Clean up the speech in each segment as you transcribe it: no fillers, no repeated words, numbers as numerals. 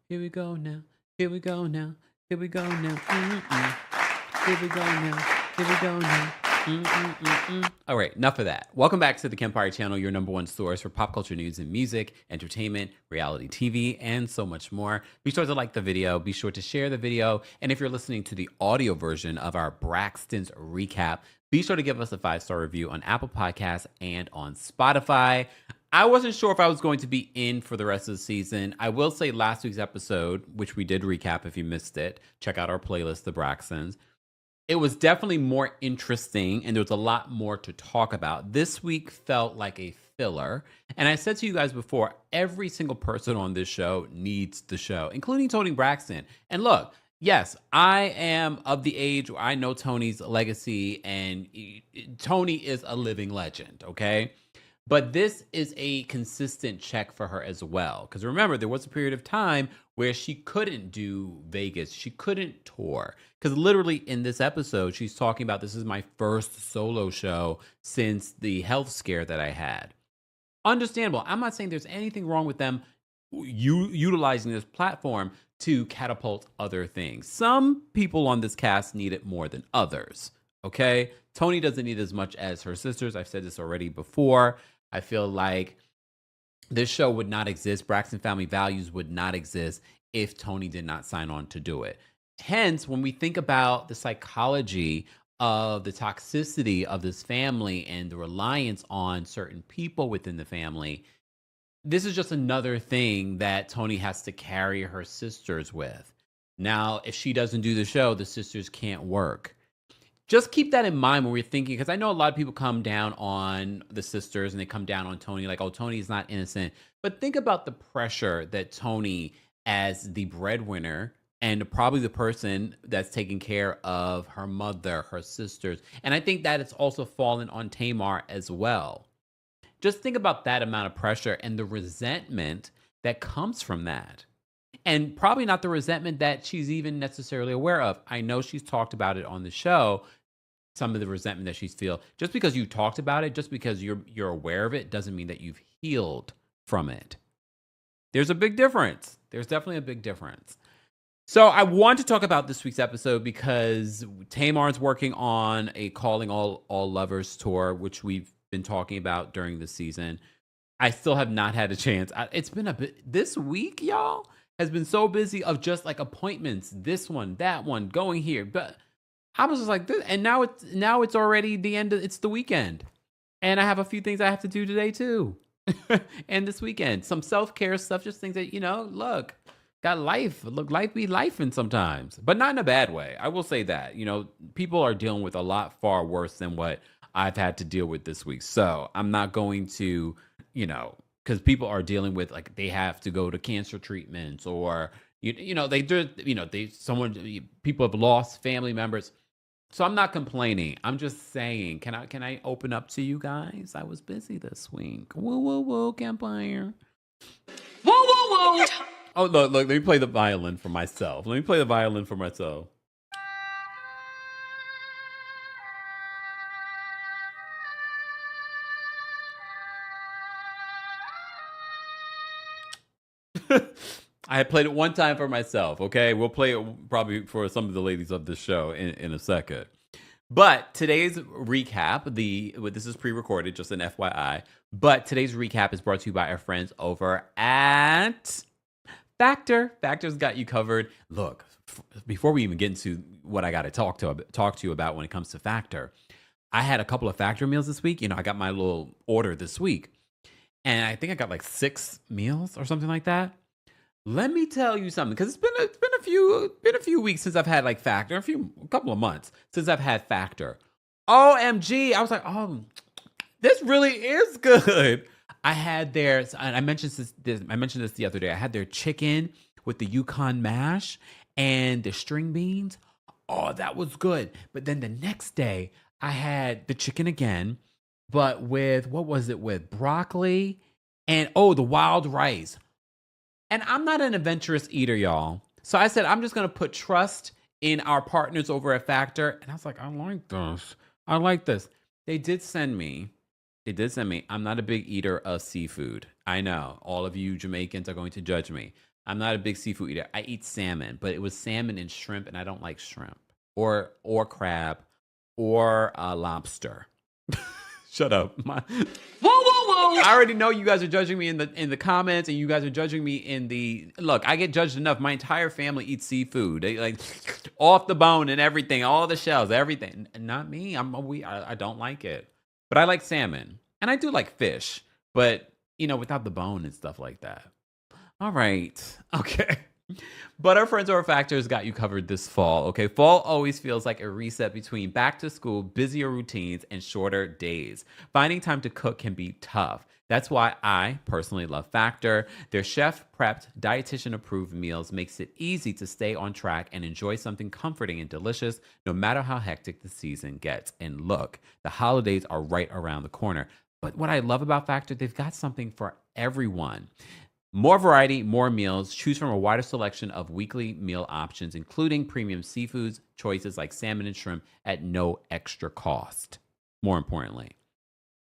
Here we go now. Here we go now. Here we go now. Here we go now. Here we go now. Here we go now. All right, enough of that. Welcome back to the Kempire channel, your number one source for pop culture news and music, entertainment, reality TV, and so much more. Be sure to like the video. Be sure to share the video. And if you're listening to the audio version of our Braxtons recap, be sure to give us a 5-star review on Apple Podcasts and on Spotify. I wasn't sure if I was going to be in for the rest of the season. I will say last week's episode, which we did recap if you missed it, check out our playlist, The Braxtons. It was definitely more interesting and there was a lot more to talk about. This week felt like a filler. And I said to you guys before, every single person on this show needs the show, including Toni Braxton. And look, yes, I am of the age where I know Toni's legacy and Toni is a living legend, okay? But this is a consistent check for her as well. Because remember, there was a period of time where she couldn't do Vegas. She couldn't tour. Because literally in this episode, she's talking about this is my first solo show since the health scare that I had. Understandable. I'm not saying there's anything wrong with them utilizing this platform to catapult other things. Some people on this cast need it more than others. Okay? Toni doesn't need as much as her sisters. I've said this already before. I feel like this show would not exist. Braxton Family Values would not exist if Toni did not sign on to do it. Hence, when we think about the psychology of the toxicity of this family and the reliance on certain people within the family, this is just another thing that Toni has to carry her sisters with. Now, if she doesn't do the show, the sisters can't work. Just keep that in mind when we're thinking, because I know a lot of people come down on the sisters and they come down on Toni like, oh, Toni's not innocent. But think about the pressure that Toni, as the breadwinner and probably the person that's taking care of her mother, her sisters. And I think that it's also fallen on Tamar as well. Just think about that amount of pressure and the resentment that comes from that. And probably not the resentment that she's even necessarily aware of. I know she's talked about it on the show, some of the resentment that she's feel. Just because you talked about it, just because you're aware of it, doesn't mean that you've healed from it. There's a big difference. There's definitely a big difference. So I want to talk about this week's episode because Tamar's working on a Calling All Lovers tour, which we've been talking about during the season. I still have not had a chance. It's been a bit, this week, y'all, has been so busy of just like appointments, this one, that one, going here. But I was just like, and now it's already the end. It's the weekend, and I have a few things I have to do today too, and this weekend, some self-care stuff, just things that look, got life. Look, life be lifing sometimes, but not in a bad way. I will say that people are dealing with a lot far worse than what I've had to deal with this week. So I'm not going to, because people are dealing with they have to go to cancer treatments or people have lost family members. So I'm not complaining. I'm just saying, can I open up to you guys? I was busy this week. Woo woo woo, Kempire. Woo woo woo. Oh look, let me play the violin for myself. I had played it one time for myself, okay? We'll play it probably for some of the ladies of this show in a second. But today's recap, this is pre-recorded, just an FYI. But today's recap is brought to you by our friends over at Factor. Factor's got you covered. Look, before we even get into what I got to talk to you about when it comes to Factor, I had a couple of Factor meals this week. I got my little order this week, and I think I got like 6 meals or something like that. Let me tell you something, because it's been a few weeks since I've had like Factor, a couple of months since I've had Factor. OMG, I was like, oh, this really is good. I had and I mentioned this the other day. I had their chicken with the Yukon mash and the string beans. Oh, that was good. But then the next day, I had the chicken again, but with, what was it with? Broccoli and, the wild rice. And I'm not an adventurous eater, y'all. So I said, I'm just going to put trust in our partners over at Factor. And I was like, I like this. They did send me. I'm not a big eater of seafood. I know all of you Jamaicans are going to judge me. I'm not a big seafood eater. I eat salmon, but it was salmon and shrimp, and I don't like shrimp or crab or lobster. Shut up. Whoa, whoa, whoa. I already know you guys are judging me in the comments, and you guys are judging me in the look. I get judged enough. My entire family eats seafood. They like off the bone and everything, all the shells, everything. Not me. I don't like it, but I like salmon, and I do like fish, but without the bone and stuff like that. All right, okay. But our friends over Factors got you covered this fall, okay? Fall always feels like a reset between back to school, busier routines, and shorter days. Finding time to cook can be tough. That's why I personally love Factor. Their chef-prepped, dietitian-approved meals makes it easy to stay on track and enjoy something comforting and delicious no matter how hectic the season gets. And look, the holidays are right around the corner. But what I love about Factor, they've got something for everyone. More variety, more meals. Choose from a wider selection of weekly meal options, including premium seafoods, choices like salmon and shrimp at no extra cost. More importantly,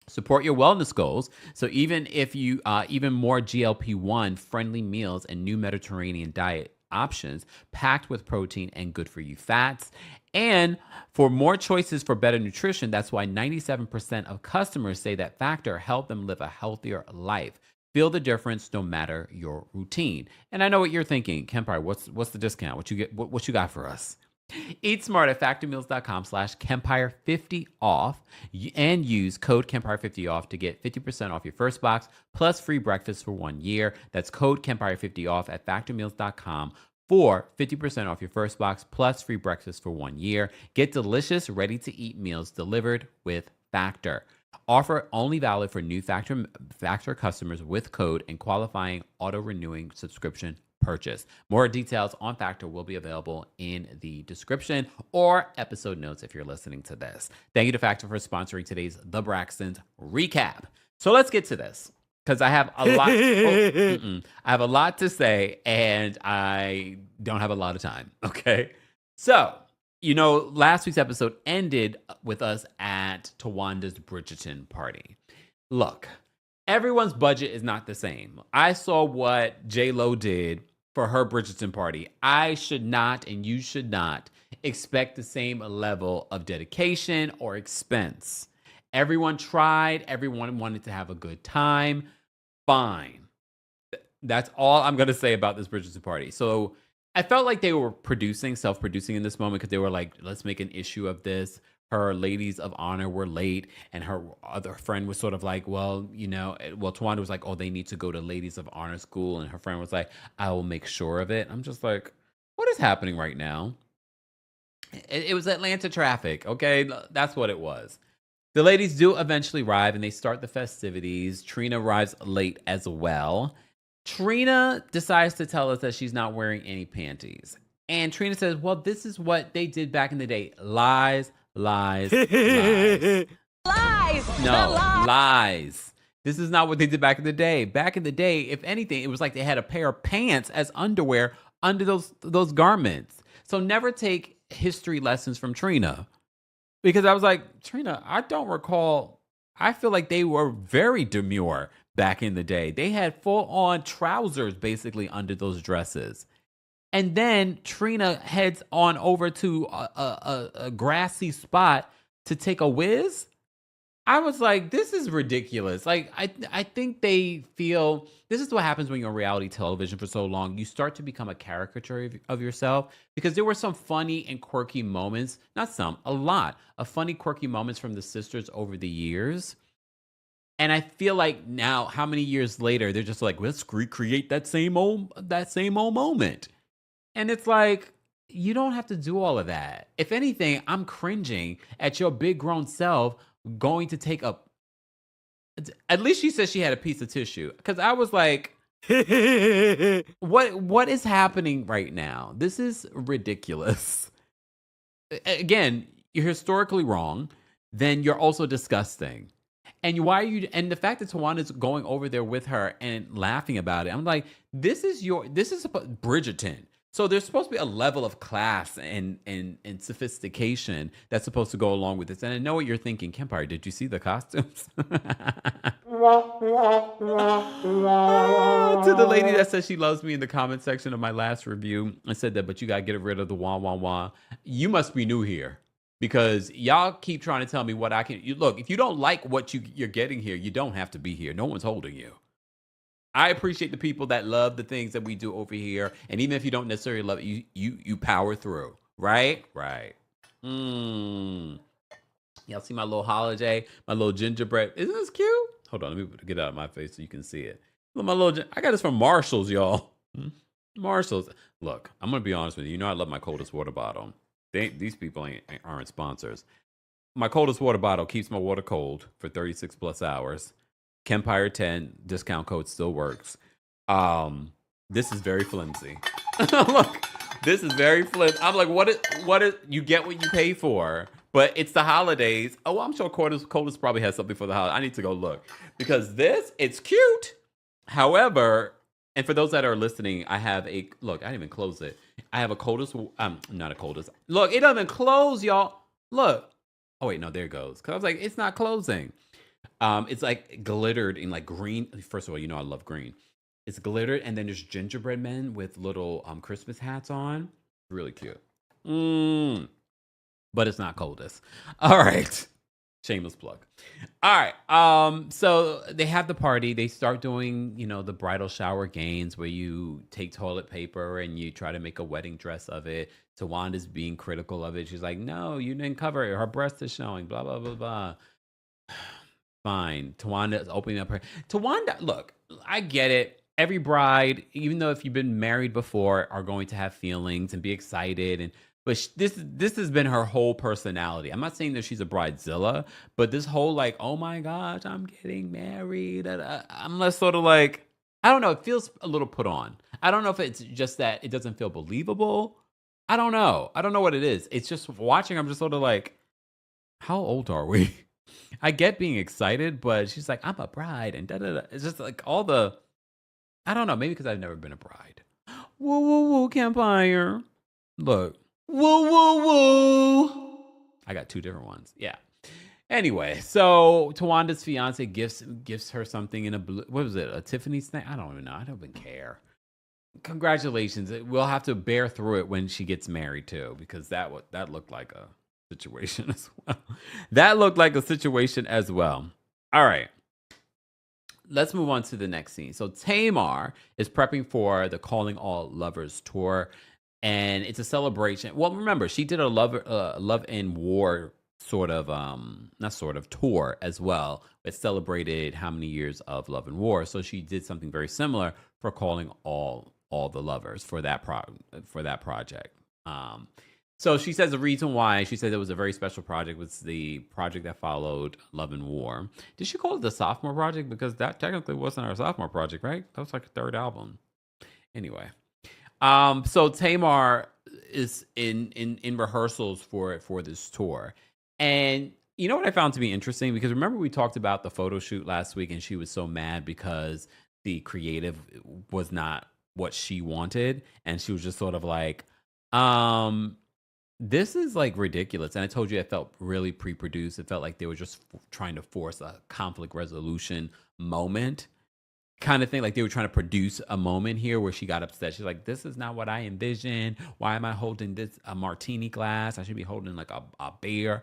support your wellness goals. So even more GLP-1 friendly meals and new Mediterranean diet options packed with protein and good for you fats. And for more choices for better nutrition, that's why 97% of customers say that Factor helped them live a healthier life. Feel the difference no matter your routine. And I know what you're thinking, Kempire, what's the discount? What you got for us? Eat smart at factormeals.com/Kempire50 off and use code Kempire50 off to get 50% off your first box plus free breakfast for 1 year. That's code Kempire50 off at factormeals.com for 50% off your first box plus free breakfast for 1 year. Get delicious, ready-to-eat meals delivered with Factor. Offer only valid for new Factor customers with code and qualifying auto-renewing subscription purchase. More details on Factor will be available in the description or episode notes if you're listening to this. Thank you to Factor for sponsoring today's The Braxtons recap. So let's get to this, because I have a lot. I have a lot to say, and I don't have a lot of time. Okay, so. Last week's episode ended with us at Towanda's Bridgerton party. Look, everyone's budget is not the same. I saw what J-Lo did for her Bridgerton party. I should not, and you should not, expect the same level of dedication or expense. Everyone tried. Everyone wanted to have a good time. Fine. That's all I'm going to say about this Bridgerton party. So I felt like they were self-producing in this moment, because they were like, let's make an issue of this. Her ladies of honor were late, and her other friend was sort of like, Towanda was like, oh, they need to go to ladies of honor school. And her friend was like, I will make sure of it. I'm just like, what is happening right now? It was Atlanta traffic, okay? That's what it was. The ladies do eventually arrive, and they start the festivities. Trina arrives late as well. Trina decides to tell us that she's not wearing any panties. And Trina says, well, this is what they did back in the day. Lies, lies, lies. Lies. No, lies. This is not what they did back in the day. Back in the day, if anything, it was like they had a pair of pants as underwear under those garments. So never take history lessons from Trina. Because I was like, Trina, I don't recall. I feel like they were very demure back in the day. They had full on trousers basically under those dresses. And then Trina heads on over to a grassy spot to take a whiz. I was like, this is ridiculous. Like, I think they feel this is what happens when you're on reality television for so long. You start to become a caricature of yourself, because there were some funny and quirky moments, not some, a lot of funny, quirky moments from the sisters over the years. And I feel like now, how many years later, they're just like, let's recreate that same old moment. And it's like, you don't have to do all of that. If anything, I'm cringing at your big grown self going to take a. At least she said she had a piece of tissue, because I was like, what is happening right now? This is ridiculous. Again, you're historically wrong. Then you're also disgusting. And why are you? And the fact that Tawanda's going over there with her and laughing about it, I'm like, this is Bridgerton. So there's supposed to be a level of class and sophistication that's supposed to go along with this. And I know what you're thinking, Kempire. Did you see the costumes? To the lady that said she loves me in the comment section of my last review, I said that, but you gotta get rid of the wah wah wah. You must be new here, because y'all keep trying to tell me what I can. Look, if you don't like what you're getting here, you don't have to be here. No one's holding you. I appreciate the people that love the things that we do over here, and even if you don't necessarily love it, you power through, right? Right. Y'all see my little holiday, my little gingerbread? Isn't this cute? Hold on, let me get it out of my face so you can see it. Look, I got this from Marshalls, y'all. Marshalls. Look, I'm gonna be honest with you. You know I love my coldest water bottle. These people aren't sponsors. My coldest water bottle keeps my water cold for 36 plus hours. Kempire 10 discount code still works. This is very flimsy. Look, this is very flimsy. I'm like, what is you get what you pay for? But it's the holidays. Oh, I'm sure Coldest probably has something for the holiday. I need to go look, because it's cute. However, and for those that are listening, I have look. I didn't even close it. I have a Coldest. Not a Coldest. Look, it doesn't close, y'all. Look. Oh wait, no, there it goes. Because I was like, it's not closing. It's like glittered in like green. First of all, you know I love green. It's glittered, and then there's gingerbread men with little Christmas hats on. Really cute. But it's not Coldest. All right. Shameless plug. All right. So they have the party. They start doing, the bridal shower games where you take toilet paper and you try to make a wedding dress of it. Tawanda's being critical of it. She's like, no, you didn't cover it. Her breast is showing, blah, blah, blah, blah. Fine. Towanda is opening up her. Towanda, look, I get it. Every bride, even though if you've been married before, are going to have feelings and be excited. But this has been her whole personality. I'm not saying that she's a bridezilla, but this whole like, oh my gosh, I'm getting married. I'm less sort of like, I don't know. It feels a little put on. I don't know if it's just that it doesn't feel believable. I don't know. I don't know what it is. It's just watching. I'm just sort of like, how old are we? I get being excited, but she's like, I'm a bride, and da da da. It's just like all the, I don't know, maybe because I've never been a bride. Woo woo woo, Kempire. Look, woo woo woo. I got two different ones. Yeah. Anyway, so Tawanda's fiance gives her something in a blue. What was it? A Tiffany snack? I don't even know. I don't even care. Congratulations. We'll have to bear through it when she gets married too, because that looked like a situation as well. That looked like a situation as well. All right. Let's move on to the next scene. So Tamar is prepping for the Calling All Lovers tour, and it's a celebration. Well, remember, she did a love and war sort of not sort of tour as well. It celebrated how many years of love and war. So she did something very similar for Calling All the Lovers for that project. So she says the reason why she said it was a very special project was the project that followed Love and War. Did she call it the sophomore project? Because that technically wasn't our sophomore project, right? That was like a third album. Anyway, so Tamar is in rehearsals for this tour, and you know what I found to be interesting, because remember we talked about the photo shoot last week, and she was so mad because the creative was not what she wanted, and she was just sort of like, this is like ridiculous. And I told you it felt really pre-produced. It felt like they were just trying to force a conflict resolution moment. kind of thing. Like they were trying to produce a moment here where she got upset. She's like, this is not what I envisioned. Why am I holding a martini glass? I should be holding like a beer.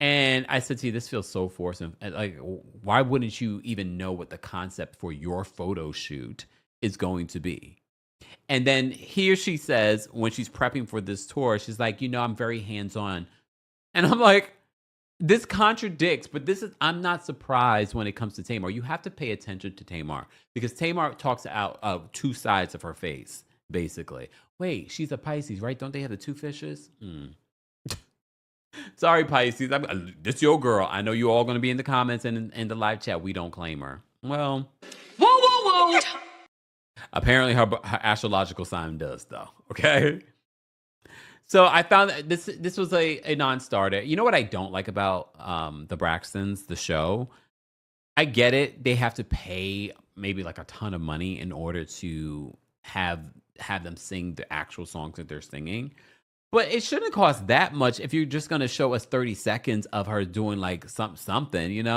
And I said to you, this feels so forced. And like, why wouldn't you even know what the concept for your photo shoot is going to be? And then here she says, when she's prepping for this tour, she's like, I'm very hands-on. And I'm like, this contradicts, but I'm not surprised when it comes to Tamar. You have to pay attention to Tamar because Tamar talks out of two sides of her face, basically. Wait, she's a Pisces, right? Don't they have the two fishes? Sorry, Pisces. This your girl. I know you all going to be in the comments and in the live chat. We don't claim her. Well, Whoa, whoa, whoa. apparently her astrological sign does, though. Okay. So I found that this was a non-starter. You know what I don't like about the Braxtons, the show? I get it. They have to pay maybe like a ton of money in order to have them sing the actual songs that they're singing. But it shouldn't cost that much if you're just going to show us 30 seconds of her doing like something,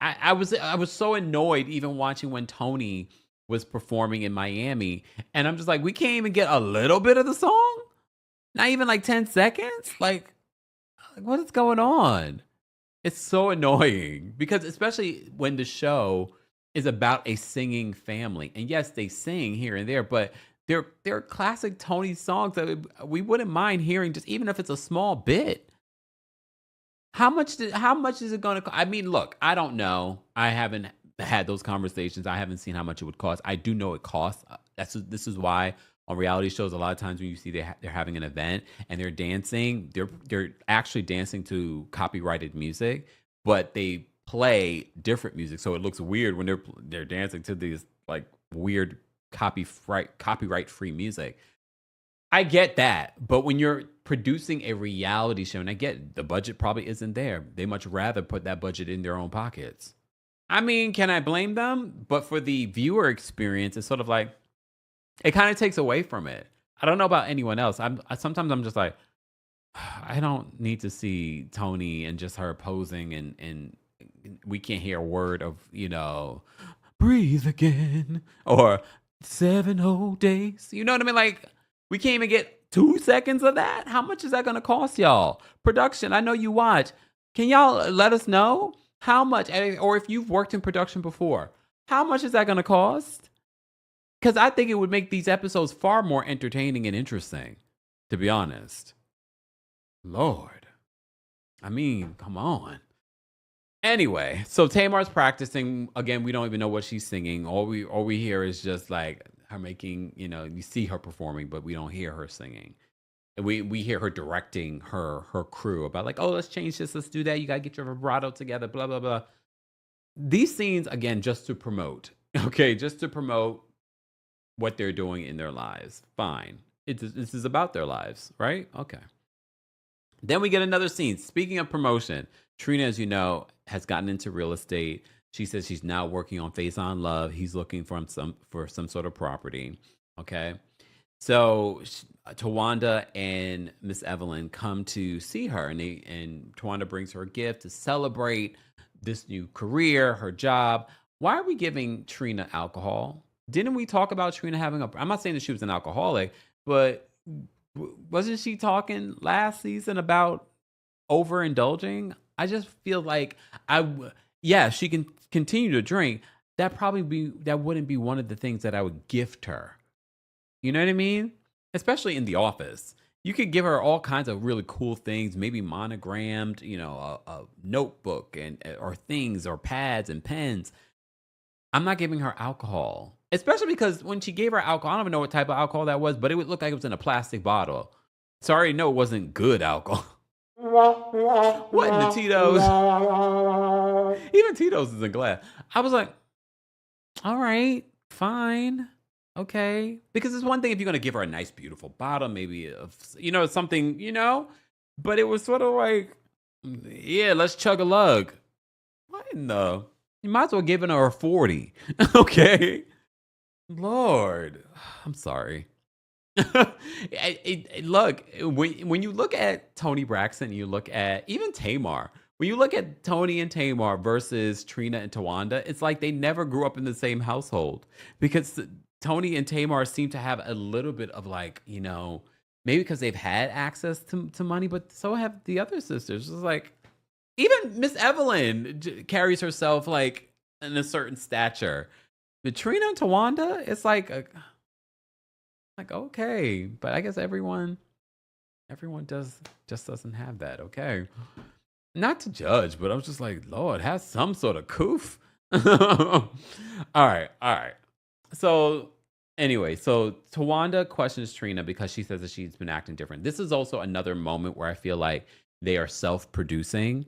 I was so annoyed even watching when Toni was performing in Miami. And I'm just like, we can't even get a little bit of the song? Not even like 10 seconds? Like what is going on? It's so annoying because especially when the show is about a singing family. And yes, they sing here and there, but they're classic Toni songs that we wouldn't mind hearing, just even if it's a small bit. How much is it going to cost? I mean, look, I don't know. I haven't had those conversations. I haven't seen how much it would cost. I do know it costs. This is why on reality shows, a lot of times when you see they're having an event and they're dancing, they're actually dancing to copyrighted music, but they play different music, so it looks weird when they're dancing to these like weird copyright free music. I get that, but when you're producing a reality show, and I get the budget probably isn't there, they much rather put that budget in their own pockets. I mean, can I blame them? But for the viewer experience, it's sort of like it kind of takes away from it. I don't know about anyone else. Sometimes I'm just like, I don't need to see Toni and just her posing and we can't hear a word of, breathe again or 7 whole days. You know what I mean? Like, we can't even get 2 seconds of that. How much is that going to cost y'all? Production, I know you watch. Can y'all let us know how much, or if you've worked in production before, how much is that going to cost? Because I think it would make these episodes far more entertaining and interesting, to be honest. Lord. I mean, come on. Anyway, so Tamar's practicing. Again, we don't even know what she's singing. All we hear is just like her making, you see her performing, but we don't hear her singing. And we hear her directing her crew about like, oh, let's change this, let's do that. You got to get your vibrato together, blah, blah, blah. These scenes, again, just to promote. Okay, just to promote what they're doing in their lives. Fine. This is about their lives, right? Okay. Then we get another scene. Speaking of promotion, Trina, as you know, has gotten into real estate. She says she's now working on Face on Love. He's looking for some sort of property. Okay. So Towanda and Miss Evelyn come to see her, and Towanda brings her a gift to celebrate this new career, her job. Why are we giving Trina alcohol? Didn't we talk about Trina having I'm not saying that she was an alcoholic, but wasn't she talking last season about overindulging? I just feel like she can continue to drink. That wouldn't be one of the things that I would gift her. You know what I mean? Especially in the office. You could give her all kinds of really cool things, maybe monogrammed, a notebook or things or pads and pens. I'm not giving her alcohol. Especially because when she gave her alcohol, I don't even know what type of alcohol that was, but it would look like it was in a plastic bottle. So I already know it wasn't good alcohol. What in the Tito's? Even Tito's is in glass. I was like, all right, fine. Okay. Because it's one thing if you're going to give her a nice, beautiful bottle, maybe, something, but it was sort of like, yeah, let's chug a lug. What in the? You might as well give her a 40. Okay. Lord, I'm sorry. Look, when you look at Toni Braxton, you look at even Tamar, when you look at Toni and Tamar versus Trina and Towanda, it's like they never grew up in the same household because Toni and Tamar seem to have a little bit of like, maybe because they've had access to money, but so have the other sisters. It's like, even Miss Evelyn carries herself like in a certain stature. But Trina and Towanda, it's like, okay, but I guess everyone just doesn't have that. Okay, not to judge, but I was just like, Lord, has some sort of coof. All right. So anyway, so Towanda questions Trina because she says that she's been acting different. This is also another moment where I feel like they are self-producing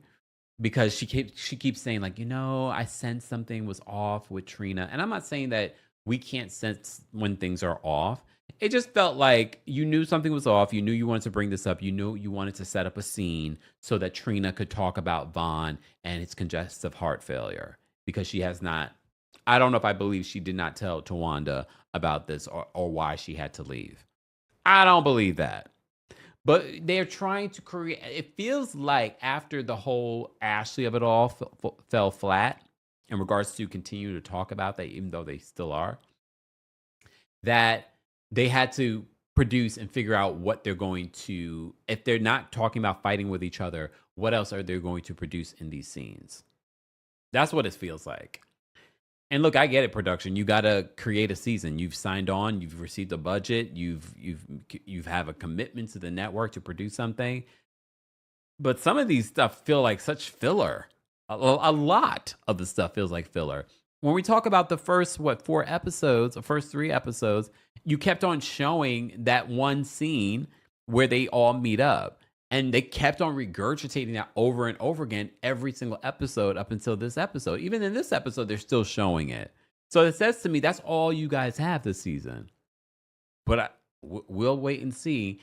because she keeps saying like, I sensed something was off with Trina. And I'm not saying that we can't sense when things are off. It just felt like you knew something was off. You knew you wanted to bring this up. You knew you wanted to set up a scene so that Trina could talk about Von and his congestive heart failure because she has not. I don't know if I believe she did not tell Towanda about this or why she had to leave. I don't believe that. But they're trying to create. It feels like after the whole Ashley of it all fell flat in regards to continue to talk about that, even though they still are, that they had to produce and figure out what they're going to, if they're not talking about fighting with each other, what else are they going to produce in these scenes? That's what it feels like. And look, I get it, production. You got to create a season. You've signed on. You've received a budget. You have a commitment to the network to produce something. But some of these stuff feel like such filler. A lot of the stuff feels like filler. When we talk about the first 4 episodes, the first 3 episodes, you kept on showing that one scene where they all meet up. And they kept on regurgitating that over and over again every single episode up until this episode. Even in this episode, they're still showing it. So it says to me, that's all you guys have this season. But we'll wait and see.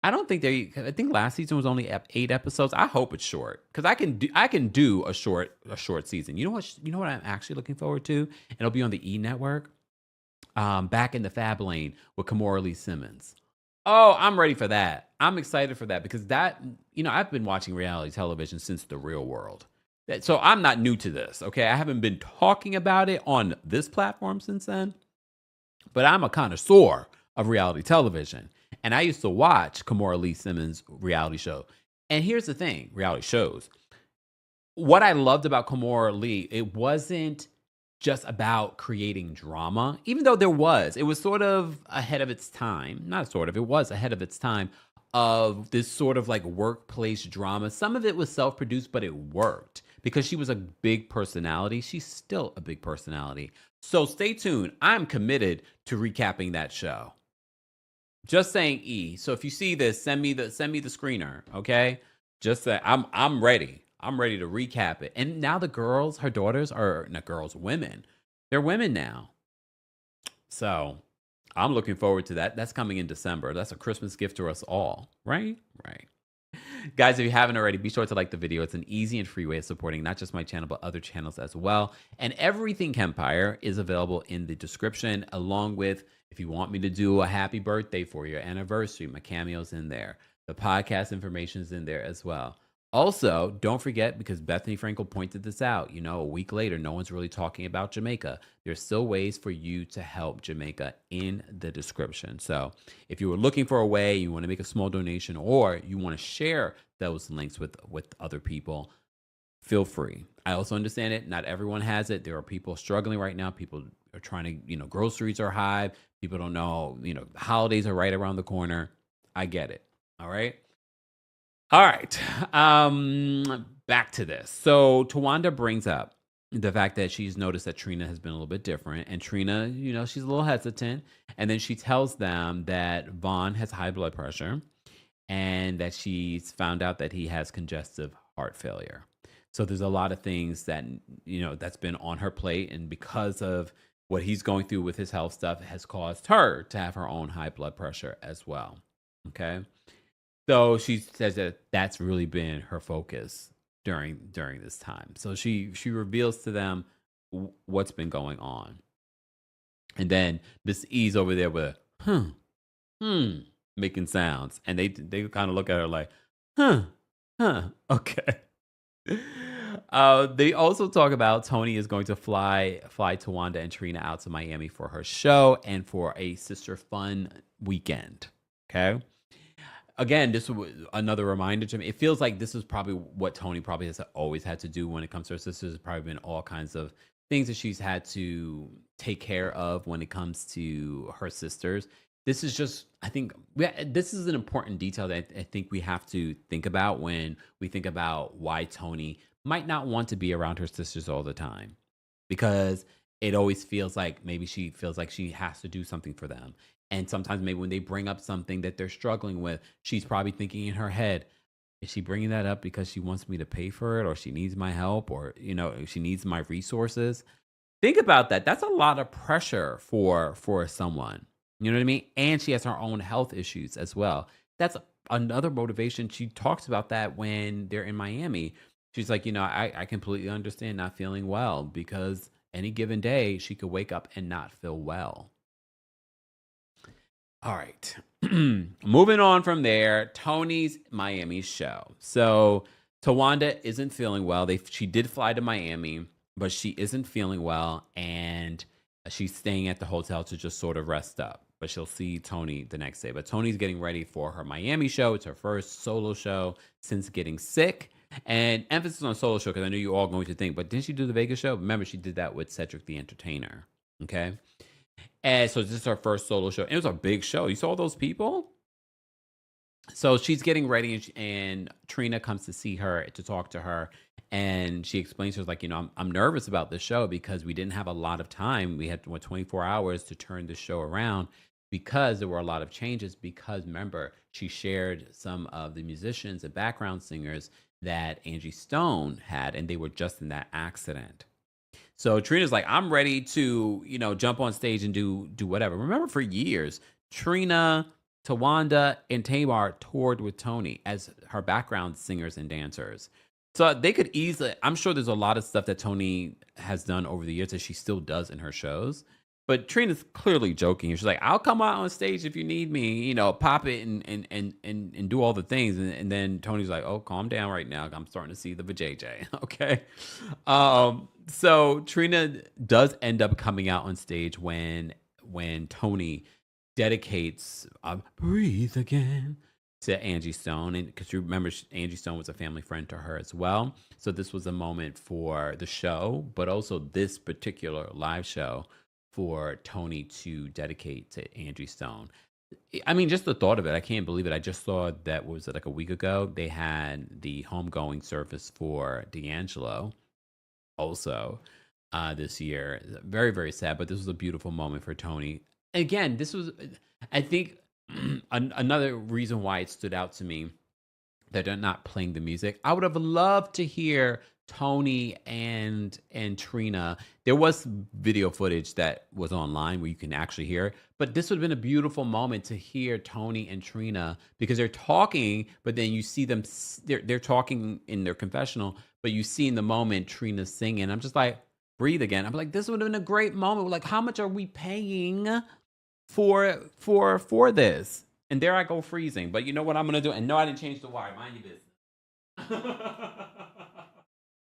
I don't think I think last season was only 8 episodes. I hope it's short because I can do a short season. You know what I'm actually looking forward to? And it'll be on the E Network. Back in the Fab Lane with Kimora Lee Simmons. Oh, I'm ready for that. I'm excited for that because that, I've been watching reality television since The Real World. So I'm not new to this, okay? I haven't been talking about it on this platform since then, but I'm a connoisseur of reality television. And I used to watch Kimora Lee Simmons' reality show. And here's the thing, reality shows. What I loved about Kimora Lee, it wasn't just about creating drama, even though it was sort of ahead of its time. Not sort of, it was ahead of its time of this sort of like workplace drama. Some of it was self-produced, but it worked because she was a big personality. She's still a big personality. So stay tuned. I'm committed to recapping that show. Just saying, E. So if you see this, send me the screener, okay? Just say I'm ready. I'm ready to recap it. And now the girls, her daughters are not girls, women. They're women now. So I'm looking forward to that. That's coming in December. That's a Christmas gift to us all, right? Right. Guys, if you haven't already, be sure to like the video. It's an easy and free way of supporting not just my channel, but other channels as well. And everything Kempire is available in the description, along with, if you want me to do a happy birthday for your anniversary, my cameo's in there. The podcast information is in there as well. Also, don't forget, because Bethany Frankel pointed this out, a week later, no one's really talking about Jamaica. There's still ways for you to help Jamaica in the description. So if you were looking for a way, you want to make a small donation, or you want to share those links with other people, feel free. I also understand it. Not everyone has it. There are people struggling right now. People are trying to, groceries are high. People don't know, holidays are right around the corner. I get it. All right. All right, back to this. So Towanda brings up the fact that she's noticed that Trina has been a little bit different. And Trina, she's a little hesitant. And then she tells them that Von has high blood pressure and that she's found out that he has congestive heart failure. So there's a lot of things that, that's been on her plate. And because of what he's going through with his health stuff has caused her to have her own high blood pressure as well. Okay. So she says that that's really been her focus during this time. So she reveals to them what's been going on. And then Miss E's over there with making sounds. And they kind of look at her like, okay. They also talk about Toni is going to fly Towanda and Trina out to Miami for her show and for a sister fun weekend. Okay. Again, this was another reminder to me. It feels like this is probably what Toni probably has always had to do when it comes to her sisters. There's probably been all kinds of things that she's had to take care of when it comes to her sisters. This is just, I think, this is an important detail that I think we have to think about when we think about why Toni might not want to be around her sisters all the time, because it always feels like maybe she feels like she has to do something for them. And sometimes maybe when they bring up something that they're struggling with, she's probably thinking in her head, is she bringing that up because she wants me to pay for it, or she needs my help, or she needs my resources? Think about that. That's a lot of pressure for someone. You know what I mean? And she has her own health issues as well. That's another motivation. She talks about that when they're in Miami. She's like, I completely understand not feeling well, because any given day she could wake up and not feel well. All right. Moving on from there, Toni's Miami show. So Towanda isn't feeling well. She did fly to Miami, but she isn't feeling well, and she's staying at the hotel to just sort of rest up. But she'll see Toni the next day. But Toni's getting ready for her Miami show. It's her first solo show since getting sick. And emphasis on solo show, because I know you're all going to think, but didn't she do the Vegas show? Remember, she did that with Cedric the Entertainer. Okay. And so this is her first solo show. It was a big show. You saw those people? So she's getting ready, and Trina comes to see her to talk to her. And she explains to her, like, I'm nervous about this show because we didn't have a lot of time. We had 24 hours to turn the show around, because there were a lot of changes. Because remember, she shared some of the musicians and background singers that Angie Stone had, and they were just in that accident. So Trina's like, I'm ready to, jump on stage and do whatever. Remember, for years, Trina, Towanda, and Tamar toured with Toni as her background singers and dancers. So they could easily, I'm sure there's a lot of stuff that Toni has done over the years that she still does in her shows. But Trina's clearly joking. She's like, I'll come out on stage if you need me, pop it and do all the things. And then Toni's like, oh, calm down right now. I'm starting to see the vajayjay. Okay. So Trina does end up coming out on stage when Toni dedicates Breathe Again to Angie Stone. And because you remember, Angie Stone was a family friend to her as well. So this was a moment for the show, but also this particular live show for Toni to dedicate to Angie Stone. I mean, just the thought of it, I can't believe it. I just saw that, was it like a week ago? They had the homegoing service for D'Angelo also this year. Very, very sad, but this was a beautiful moment for Toni. Again, this was, I think, another reason why it stood out to me that they're not playing the music. I would have loved to hear Toni and Trina. There was video footage that was online where you can actually hear it, but this would have been a beautiful moment to hear Toni and Trina, because they're talking, but then you see them, they're talking in their confessional, but you see in the moment Trina singing. I'm just like, Breathe Again. I'm like, this would have been a great moment. Like, how much are we paying for this? And there I go freezing. But you know what I'm gonna do? And no, I didn't change the wire. Mind your business.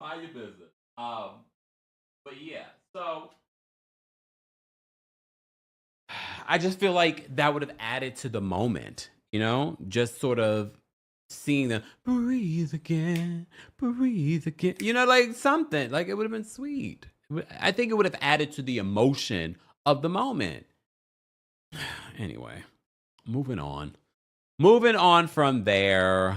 Mind your business. But yeah, so I just feel like that would have added to the moment, just sort of seeing them breathe again, like something, like it would have been sweet. I think it would have added to the emotion of the moment. Anyway, moving on. Moving on from there.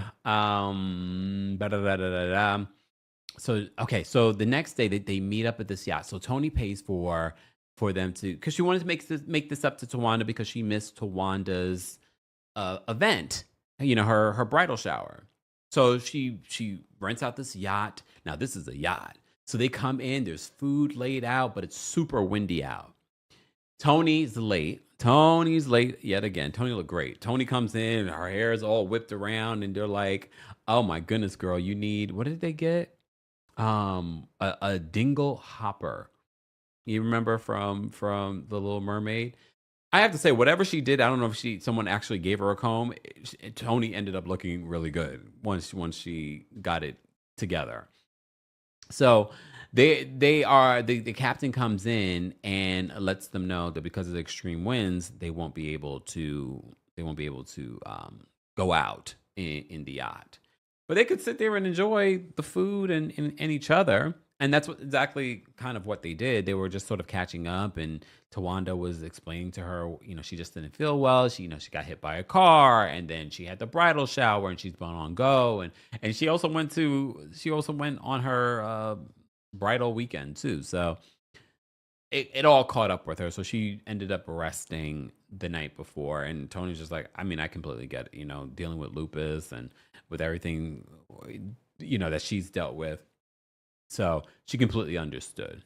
So okay, so the next day they meet up at this yacht. So Toni pays for them to, because she wanted to make this up to Towanda, because she missed Towanda's event, her bridal shower. So she rents out this yacht. Now this is a yacht. So they come in, there's food laid out, but it's super windy out. Toni's late yet again. Toni looked great. Toni comes in, her hair is all whipped around, and they're like, oh my goodness, girl, you need, what did they get? A dingle hopper. You remember from The Little Mermaid? I have to say, whatever she did, I don't know if someone actually gave her a comb. Toni ended up looking really good once she got it together. So the captain comes in and lets them know that because of the extreme winds, they won't be able to go out in the yacht. But they could sit there and enjoy the food and each other. And that's exactly kind of what they did. They were just sort of catching up, and Towanda was explaining to her, she just didn't feel well. She got hit by a car, and then she had the bridal shower, and she's been on go, and she also went on her bridal weekend too. So it all caught up with her. So she ended up resting the night before, and Tony's just like, I mean, I completely get it, dealing with lupus and with everything, that she's dealt with. So she completely understood.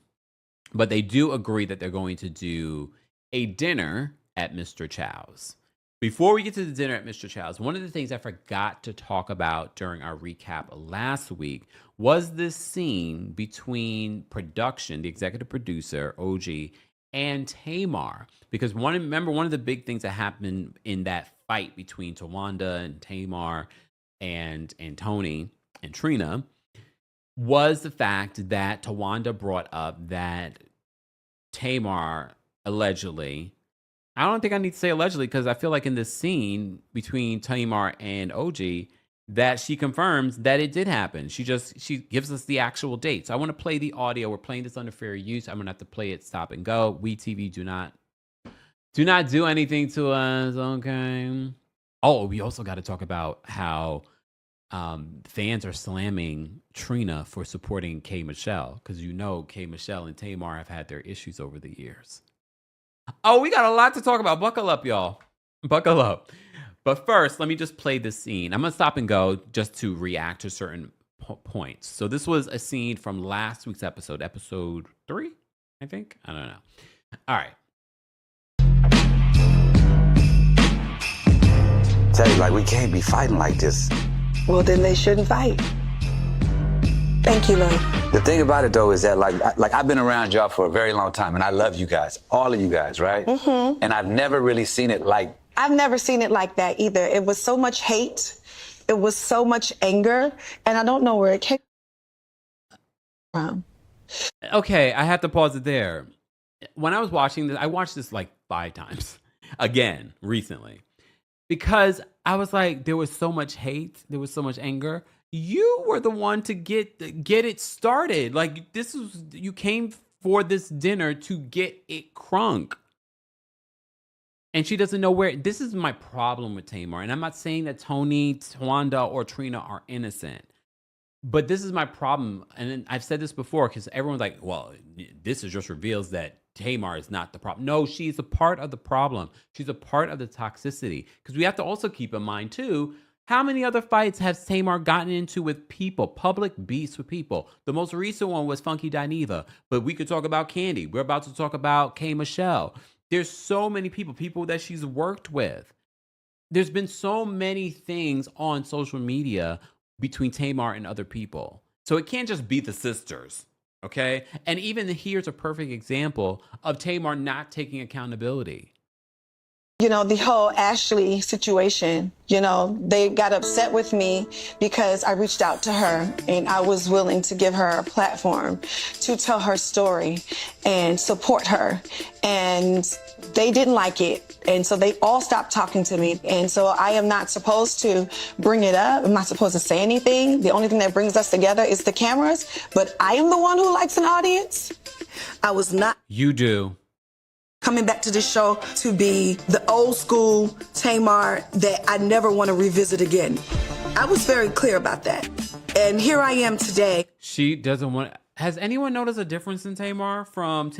But they do agree that they're going to do a dinner at Mr. Chow's. Before we get to the dinner at Mr. Chow's, one of the things I forgot to talk about during our recap last week was this scene between production, the executive producer, OG, and Tamar. Because remember one of the big things that happened in that fight between Towanda and Tamar and Toni and Trina was the fact that Towanda brought up that Tamar allegedly, I don't think I need to say allegedly because I feel like in this scene between Tamar and OG that she confirms that it did happen. She gives us the actual date. So I want to play the audio. We're playing this under fair use. I'm going to have to play it stop and go. We TV do not do anything to us, okay? Oh, we also got to talk about how fans are slamming Trina for supporting K. Michelle because K. Michelle and Tamar have had their issues over the years. Oh, we got a lot to talk about. Buckle up, y'all. Buckle up. But first, let me just play this scene. I'm going to stop and go just to react to certain points. So this was a scene from last week's episode 3, I think. I don't know. All right. Tell you, like, we can't be fighting like this. Well, then they shouldn't fight. Thank you, love. The thing about it, though, is that, like I've been around y'all for a very long time, and I love you guys, all of you guys, right? Mm-hmm. And I've never really seen it like... I've never seen it like that either. It was so much hate. It was so much anger, and I don't know where it came from. Okay, I have to pause it there. When I was watching this, I watched this like 5 times again recently because I was like, there was so much hate, there was so much anger. You were the one to get it started. Like you came for this dinner to get it crunk. And she doesn't know where. This is my problem with Tamar. And I'm not saying that Toni, Towanda, or Trina are innocent. But this is my problem. And I've said this before because everyone's like, well, this just reveals that Tamar is not the problem. No, she's a part of the problem. She's a part of the toxicity. Because we have to also keep in mind, too, how many other fights has Tamar gotten into with people, public beefs with people? The most recent one was Funky Dineva. But we could talk about Candy. We're about to talk about K. Michelle. There's so many people that she's worked with. There's been so many things on social media between Tamar and other people. So it can't just be the sisters, okay? And even here's a perfect example of Tamar not taking accountability. The whole Ashley situation, they got upset with me because I reached out to her and I was willing to give her a platform to tell her story and support her. And they didn't like it. And so they all stopped talking to me. And so I am not supposed to bring it up. I'm not supposed to say anything. The only thing that brings us together is the cameras. But I am the one who likes an audience. I was not. You do. Coming back to this show to be the old school Tamar that I never want to revisit again. I was very clear about that. And here I am today. She doesn't want... Has anyone noticed a difference in Tamar from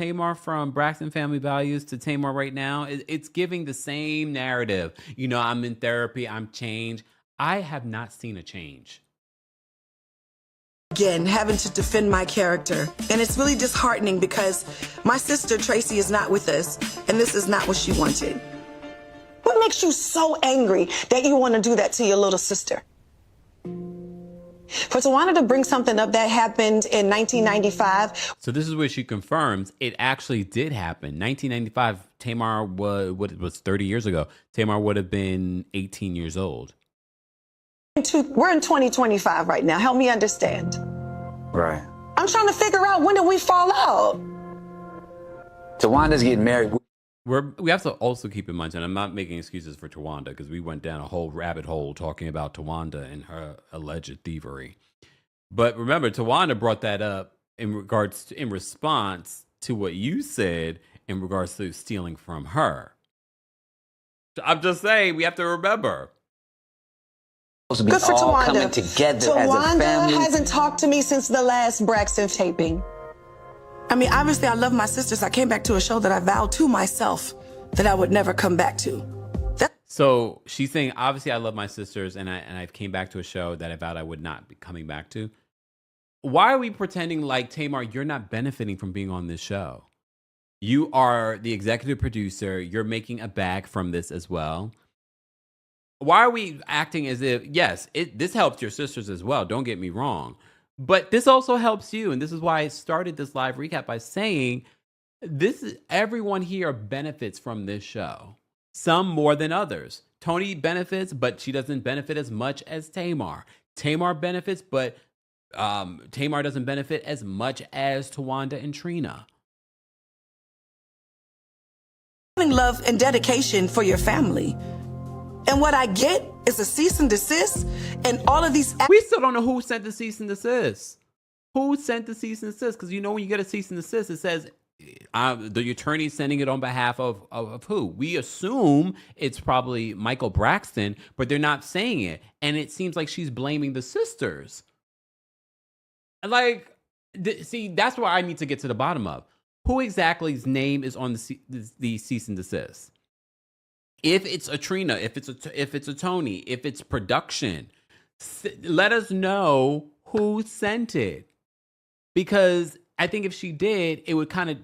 Braxton Family Values to Tamar right now? It's giving the same narrative. I'm in therapy, I'm changed. I have not seen a change. Again, having to defend my character. And it's really disheartening because my sister Tracy is not with us, and this is not what she wanted. What makes you so angry that you want to do that to your little sister? For Towanda to bring something up that happened in 1995. So this is where she confirms it actually did happen. 1995, Tamar was 30 years ago. Tamar would have been 18 years old. We're in 2025 right now. Help me understand. Right. I'm trying to figure out, when did we fall out? Tawanda's getting married. We have to also keep in mind, and I'm not making excuses for Towanda because we went down a whole rabbit hole talking about Towanda and her alleged thievery. But remember, Towanda brought that up in response to what you said in regards to stealing from her. I'm just saying, we have to remember. Supposed to be Good for all Towanda. coming together as a Towanda family. hasn't talked to me since the last Braxton taping. I mean, obviously, I love my sisters. I came back to a show that I vowed to myself that I would never come back to. So she's saying, obviously, I love my sisters, and I came back to a show that I vowed I would not be coming back to. Why are we pretending like, Tamar, you're not benefiting from being on this show? You are the executive producer. You're making a bag from this as well. Why are we acting as if, yes, this helps your sisters as well, don't get me wrong, but this also helps you, and this is why I started this live recap by saying everyone here benefits from this show, some more than others. Toni benefits, but she doesn't benefit as much as Tamar. Tamar benefits, but Tamar doesn't benefit as much as Towanda and Trina. Love and dedication for your family. And what I get is a cease and desist and all of these... We still don't know who sent the cease and desist. Who sent the cease and desist? Because when you get a cease and desist, it says the attorney sending it on behalf of who? We assume it's probably Michael Braxton, but they're not saying it. And it seems like she's blaming the sisters. See, that's where I need to get to the bottom of. Who exactly's name is on the cease and desist? If it's a Trina, if it's a Toni, if it's production, let us know who sent it. Because I think if she did, it would kind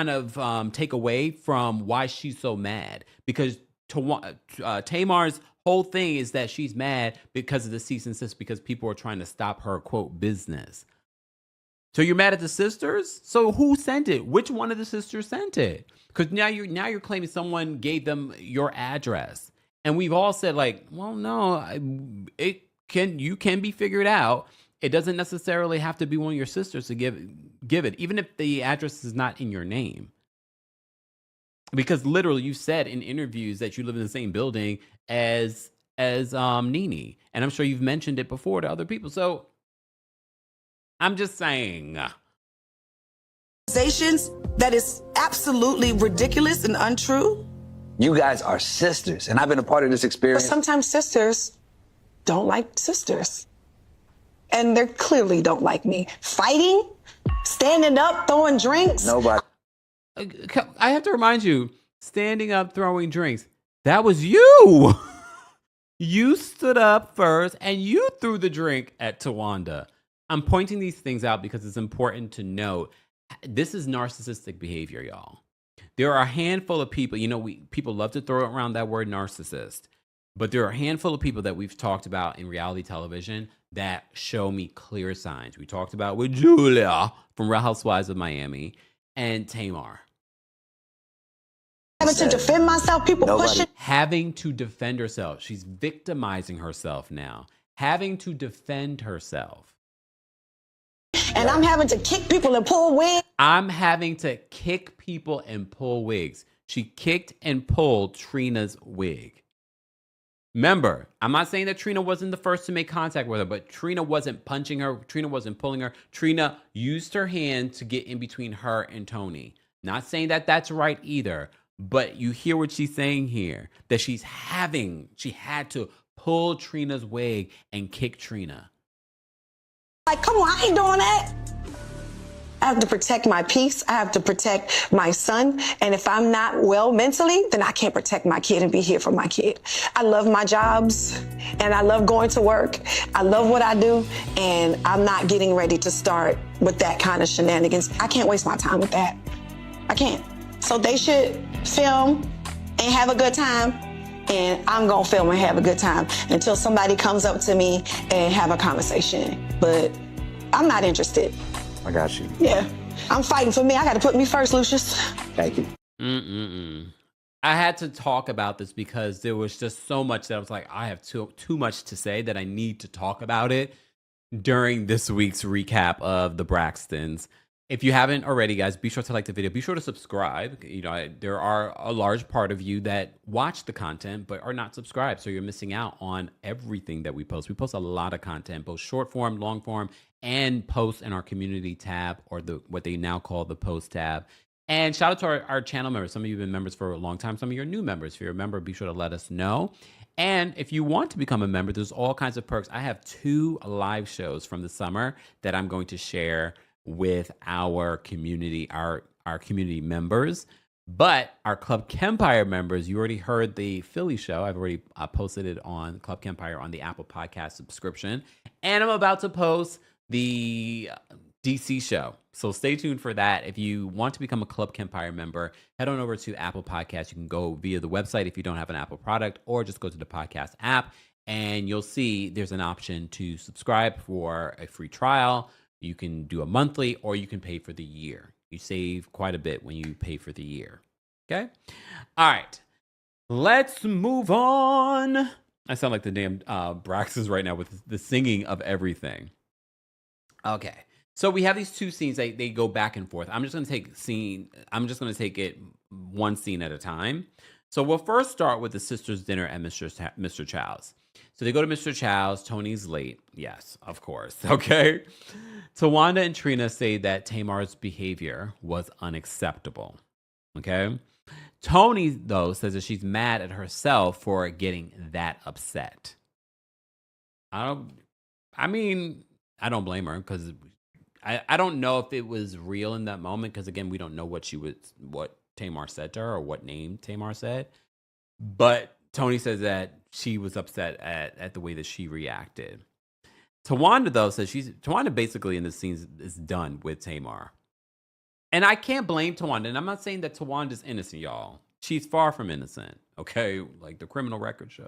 of take away from why she's so mad. Because Tamar's whole thing is that she's mad because of the cease and desist, because people are trying to stop her, quote, business. So you're mad at the sisters? So who sent it? Which one of the sisters sent it? Because now you're claiming someone gave them your address, and we've all said well, no, you can be figured out. It doesn't necessarily have to be one of your sisters to give it, even if the address is not in your name. Because literally, you said in interviews that you live in the same building as Nene, and I'm sure you've mentioned it before to other people. So I'm just saying. That is absolutely ridiculous and untrue. You guys are sisters, and I've been a part of this experience. But sometimes sisters don't like sisters. And they clearly don't like me. Fighting, standing up, throwing drinks. Nobody. I have to remind you, standing up, throwing drinks. That was you. You stood up first, and you threw the drink at Towanda. I'm pointing these things out because it's important to note this is narcissistic behavior, y'all. There are a handful of people, people love to throw around that word narcissist, but there are a handful of people that we've talked about in reality television that show me clear signs. We talked about with Julia from Real Housewives of Miami and Tamar. Having to defend myself, people pushing. Having to defend herself. She's victimizing herself now. Having to defend herself. And I'm having to kick people and pull wigs. I'm having to kick people and pull wigs. She kicked and pulled Trina's wig. Remember, I'm not saying that Trina wasn't the first to make contact with her, but Trina wasn't punching her. Trina wasn't pulling her. Trina used her hand to get in between her and Toni. Not saying that that's right either, but you hear what she's saying here, that she had to pull Trina's wig and kick Trina. Come on, I ain't doing that. I have to protect my peace. I have to protect my son. And if I'm not well mentally, then I can't protect my kid and be here for my kid. I love my jobs and I love going to work. I love what I do. And I'm not getting ready to start with that kind of shenanigans. I can't waste my time with that. I can't. So they should film and have a good time. And I'm going to film and have a good time until somebody comes up to me and have a conversation. But I'm not interested. I got you. Yeah. I'm fighting for me. I got to put me first, Lucius. Thank you. I had to talk about this because there was just so much that I was like, I have too much to say that I need to talk about it. during this week's recap of the Braxtons. If you haven't already, guys, be sure to like the video. Be sure to subscribe. You know, there are a large part of you that watch the content but are not subscribed, so you're missing out on everything that we post. We post a lot of content, both short form, long form, and posts in our community tab, or what they now call the post tab. And shout out to our channel members. Some of you have been members for a long time. Some of you are new members. If you're a member, be sure to let us know. And if you want to become a member, there's all kinds of perks. I have 2 live shows from the summer that I'm going to share with our community, our community members. But our Club Kempire members, you already heard the Philly show. I've already posted it on Club Kempire on the Apple Podcast subscription. And I'm about to post the DC show. So stay tuned for that. If you want to become a Club Kempire member, head on over to Apple Podcasts. You can go via the website if you don't have an Apple product, or just go to the podcast app and you'll see there's an option to subscribe for a free trial. You can do a monthly, or you can pay for the year. You save quite a bit when you pay for the year. Okay? All right. Let's move on. I sound like the damn Braxtons right now with the singing of everything. Okay. So we have these 2 scenes. They go back and forth. I'm just going to take it one scene at a time. So we'll first start with the sisters' dinner at Mr. Chow's. So they go to Mr. Chow's. Tony's late. Yes, of course. Okay. Towanda and Trina say that Tamar's behavior was unacceptable. Okay. Toni, though, says that she's mad at herself for getting that upset. I don't blame her, because I don't know if it was real in that moment, because again, we don't know what Tamar said to her or what name Tamar said. But Toni says that she was upset at the way that she reacted. Towanda, though, says Towanda basically in this scene is done with Tamar. And I can't blame Towanda. And I'm not saying that Tawanda's innocent, y'all. She's far from innocent, okay? Like the criminal record shows.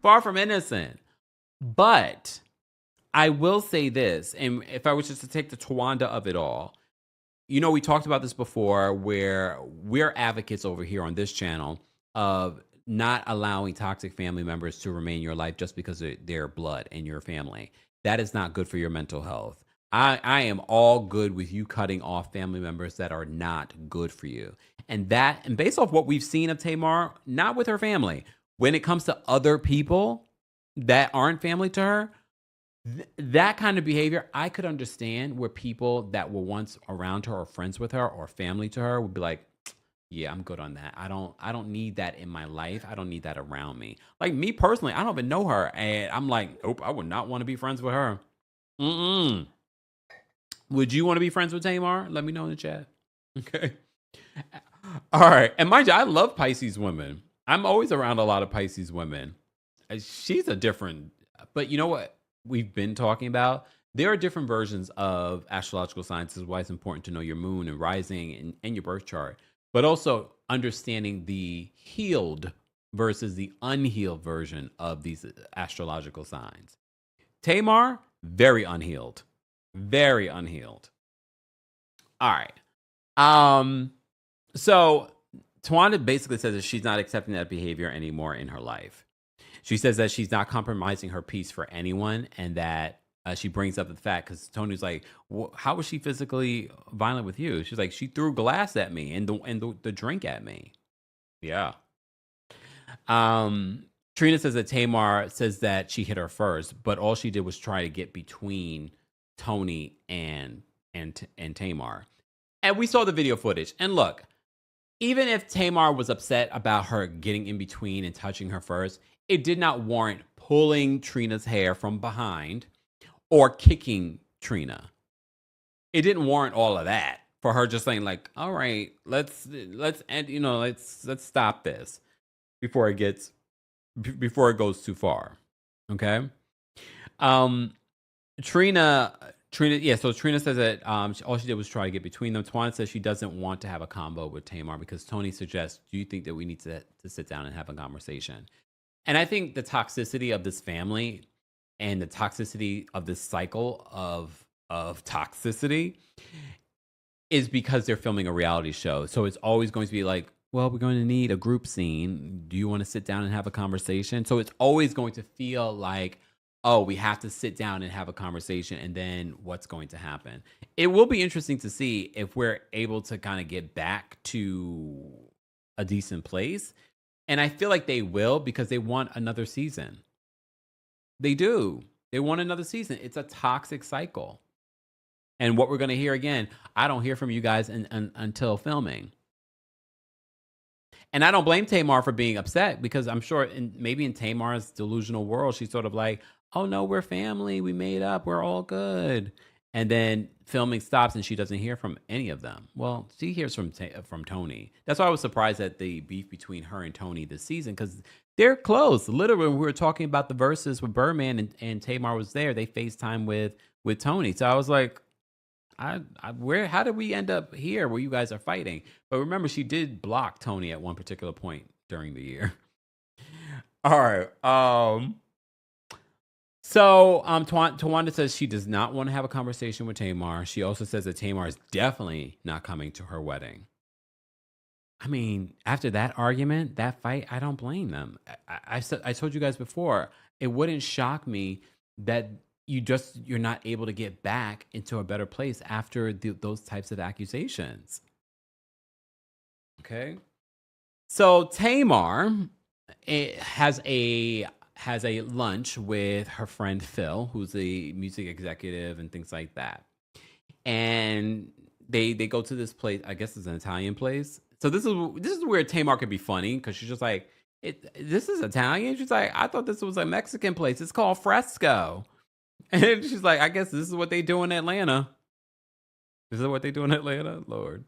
Far from innocent. But I will say this, and if I was just to take the Towanda of it all, you know, we talked about this before, where we're advocates over here on this channel of not allowing toxic family members to remain in your life just because of their blood and your family. That is not good for your mental health. I am all good with you cutting off family members that are not good for you. And based off what we've seen of Tamar, not with her family, when it comes to other people that aren't family to her, that kind of behavior, I could understand, where people that were once around her or friends with her or family to her would be like, yeah, I'm good on that. I don't need that in my life. I don't need that around me. Like me personally, I don't even know her, and I'm like, nope, I would not want to be friends with her. Would you want to be friends with Tamar? Let me know in the chat. Okay. All right. And mind you, I love Pisces women. I'm always around a lot of Pisces women. She's a different, but you know what we've been talking about? There are different versions of astrological signs. This is why it's important to know your moon and rising and your birth chart, but also understanding the healed versus the unhealed version of these astrological signs. Tamar, very unhealed. Very unhealed. All right. So Towanda basically says that she's not accepting that behavior anymore in her life. She says that she's not compromising her peace for anyone, and that she brings up the fact, because Tony's like, how was she physically violent with you? She's like, she threw glass at me and the drink at me. Yeah. Trina says that Tamar says that she hit her first, but all she did was try to get between Toni and Tamar. And we saw the video footage. And look, even if Tamar was upset about her getting in between and touching her first, it did not warrant pulling Trina's hair from behind or kicking Trina. It didn't warrant all of that for her just saying like, all right, let's end, let's stop this before it goes too far. Okay. Trina, yeah, so Trina says that all she did was try to get between them. Towanda says she doesn't want to have a combo with Tamar because Toni suggests, do you think that we need to sit down and have a conversation? And I think the toxicity of this family and the toxicity of this cycle of toxicity is because they're filming a reality show. So it's always going to be like, well, we're going to need a group scene. Do you want to sit down and have a conversation? So it's always going to feel like oh, we have to sit down and have a conversation, and then what's going to happen. It will be interesting to see if we're able to kind of get back to a decent place. And I feel like they will, because they want another season. They do. They want another season. It's a toxic cycle. And what we're going to hear again, I don't hear from you guys until filming. And I don't blame Tamar for being upset, because I'm sure maybe in Tamar's delusional world, she's sort of like, oh no, we're family. We made up. We're all good. And then filming stops and she doesn't hear from any of them. Well, she hears from Toni. That's why I was surprised at the beef between her and Toni this season, because they're close. Literally, when we were talking about the verses with Birdman and Tamar was there, they FaceTime with Toni. So I was like, how did we end up here where you guys are fighting? But remember, she did block Toni at one particular point during the year. All right. So Towanda says she does not want to have a conversation with Tamar. She also says that Tamar is definitely not coming to her wedding. I mean, after that argument, that fight, I don't blame them. I told you guys before, it wouldn't shock me that you're not able to get back into a better place after those types of accusations. Okay. So Tamar has a lunch with her friend Phil, who's a music executive and things like that. And they go to this place, I guess it's an Italian place. So this is where Tamar could be funny, because she's just like, this is Italian? She's like, I thought this was a Mexican place. It's called Fresco. And she's like, I guess this is what they do in Atlanta. This is what they do in Atlanta? Lord.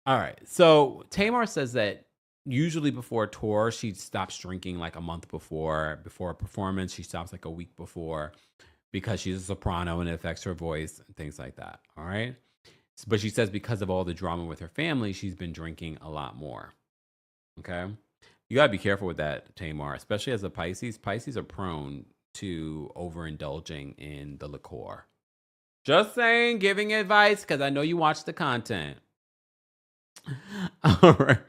All right. So Tamar says that usually before a tour, she stops drinking like a month before a performance. She stops like a week before, because she's a soprano and it affects her voice and things like that. All right. But she says because of all the drama with her family, she's been drinking a lot more. Okay. You got to be careful with that, Tamar, especially as a Pisces. Pisces are prone to overindulging in the liqueur. Just saying, giving advice, because I know you watch the content. All right.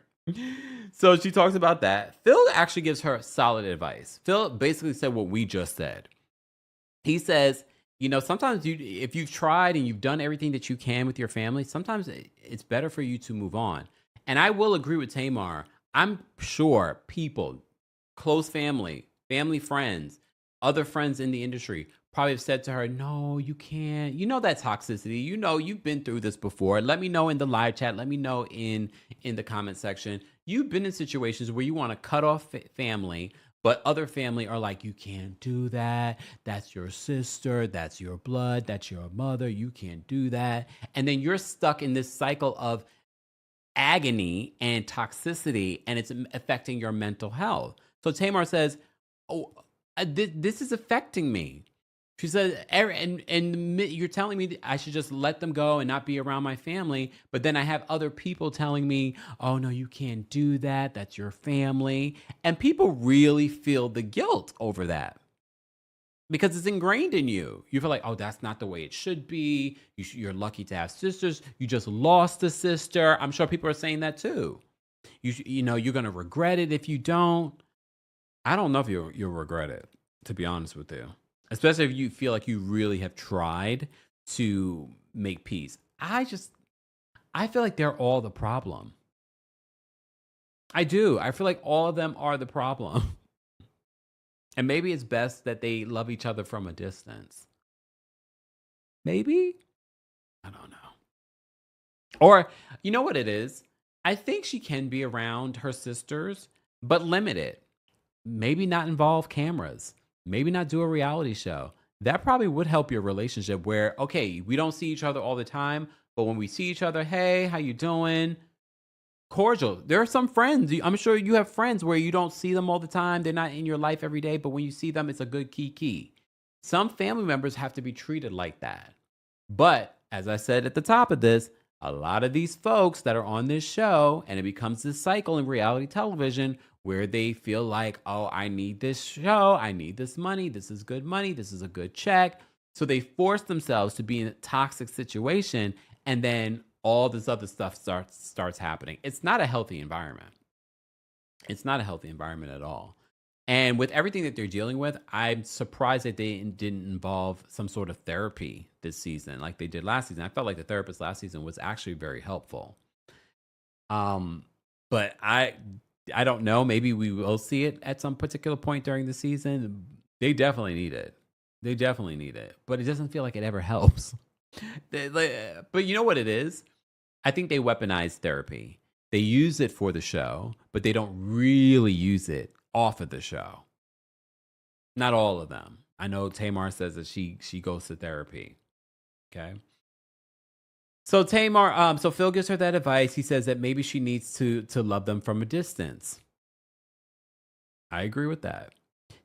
So she talks about that. Phil actually gives her solid advice. Phil basically said what we just said. He says, sometimes if you've tried and you've done everything that you can with your family, sometimes it's better for you to move on. And I will agree with Tamar. I'm sure people, close family, friends, other friends in the industry probably have said to her, no, you can't. You know that toxicity. You've been through this before. Let me know in the live chat. Let me know in the comment section. You've been in situations where you want to cut off family, but other family are like, you can't do that. That's your sister. That's your blood. That's your mother. You can't do that. And then you're stuck in this cycle of agony and toxicity, and it's affecting your mental health. So Tamar says, oh, this is affecting me. She said, and you're telling me that I should just let them go and not be around my family. But then I have other people telling me, oh, no, you can't do that. That's your family. And people really feel the guilt over that, because it's ingrained in you. You feel like, oh, that's not the way it should be. You're lucky to have sisters. You just lost a sister. I'm sure people are saying that too. You're going to regret it if you don't. I don't know if you'll regret it, to be honest with you. Especially if you feel like you really have tried to make peace. I feel like they're all the problem. I do. I feel like all of them are the problem. And maybe it's best that they love each other from a distance. Maybe? I don't know. Or, you know what it is? I think she can be around her sisters, but limit it. Maybe not involve cameras. Maybe not do a reality show. That probably would help your relationship where, okay, we don't see each other all the time, but when we see each other, hey, how you doing? Cordial. There are some friends. I'm sure you have friends where you don't see them all the time. They're not in your life every day, but when you see them, it's a good kiki. Some family members have to be treated like that. But as I said at the top of this, a lot of these folks that are on this show, and it becomes this cycle in reality television where they feel like, oh, I need this show, I need this money, this is good money, this is a good check. So they force themselves to be in a toxic situation, and then all this other stuff starts happening. It's not a healthy environment. It's not a healthy environment at all. And with everything that they're dealing with, I'm surprised that they didn't involve some sort of therapy this season like they did last season. I felt like the therapist last season was actually very helpful. But I don't know. Maybe we will see it at some particular point during the season. They definitely need it. They definitely need it. But it doesn't feel like it ever helps. But you know what it is? I think they weaponize therapy. They use it for the show, but they don't really use it off of the show. Not all of them. I know Tamar says that she goes to therapy. Okay. So Tamar, so Phil gives her that advice. He says that maybe she needs to love them from a distance. I agree with that.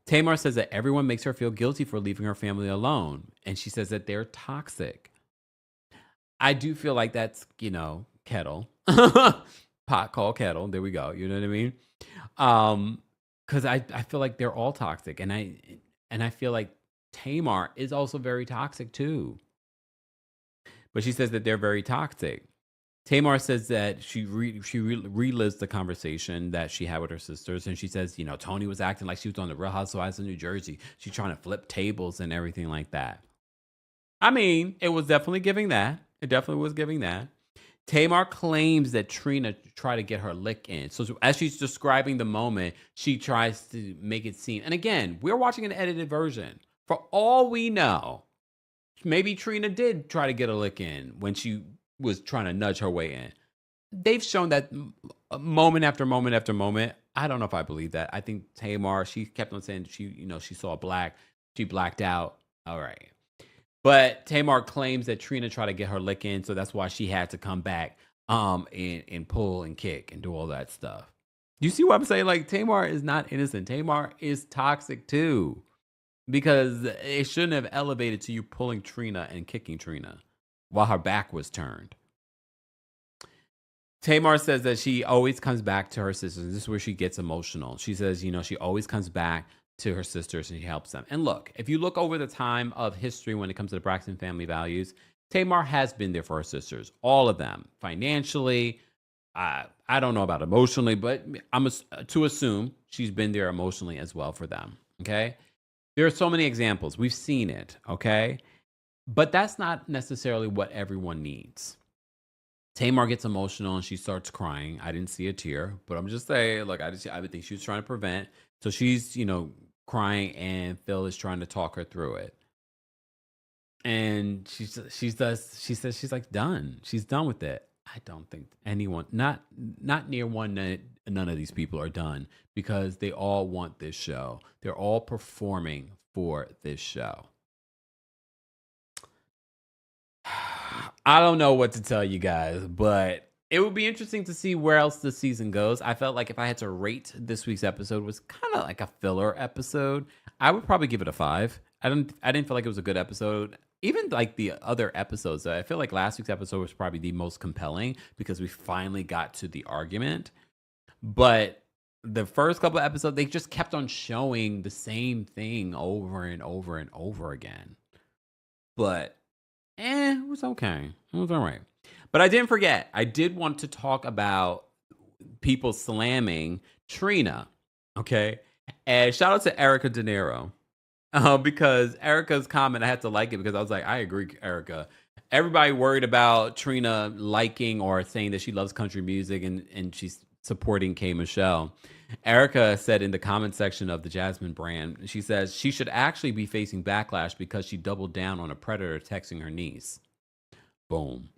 Tamar says that everyone makes her feel guilty for leaving her family alone. And she says that they're toxic. I do feel like that's, kettle. Pot called kettle. There we go. You know what I mean? Because I feel like they're all toxic. And I feel like Tamar is also very toxic too. But she says that they're very toxic. Tamar says that she relives the conversation that she had with her sisters. And she says, Toni was acting like she was on the Real Housewives of New Jersey. She's trying to flip tables and everything like that. I mean, it was definitely giving that. It definitely was giving that. Tamar claims that Trina tried to get her lick in. So as she's describing the moment, she tries to make it seem. And again, we're watching an edited version. For all we know, maybe Trina did try to get a lick in when she was trying to nudge her way in. They've shown that moment after moment after moment. I don't know if I believe that. I think Tamar, she kept on saying she saw black. She blacked out. All right. But Tamar claims that Trina tried to get her lick in, so that's why she had to come back and pull and kick and do all that stuff. You see what I'm saying? Like, Tamar is not innocent. Tamar is toxic too. Because it shouldn't have elevated to you pulling Trina and kicking Trina while her back was turned. Tamar says that she always comes back to her sisters. This is where she gets emotional. She says, she always comes back to her sisters and she helps them. And look, if you look over the time of history when it comes to the Braxton family values, Tamar has been there for her sisters, all of them, financially. I don't know about emotionally, but I'm to assume she's been there emotionally as well for them. Okay. There are so many examples. We've seen it. Okay. But that's not necessarily what everyone needs. Tamar gets emotional and she starts crying. I didn't see a tear, but I'm just saying, look, I would think she was trying to prevent. So she's, crying and Phil is trying to talk her through it. And she says she's like done. She's done with it. I don't think anyone, not near one, none of these people are done because they all want this show. They're all performing for this show. I don't know what to tell you guys, but it would be interesting to see where else the season goes. I felt like if I had to rate this week's episode was kind of like a filler episode, I would probably give it a 5. I didn't feel like it was a good episode. Even like the other episodes, I feel like last week's episode was probably the most compelling because we finally got to the argument. But the first couple of episodes, they just kept on showing the same thing over and over and over again. But it was okay. It was all right. But I didn't forget. I did want to talk about people slamming Trina. Okay. And shout out to Erica De Niro. Because Erica's comment, I had to like it because I was like, I agree, Erica. Everybody worried about Trina liking or saying that she loves country music and she's supporting K. Michelle. Erica said in the comment section of the Jasmine brand, she says she should actually be facing backlash because she doubled down on a predator texting her niece. Boom.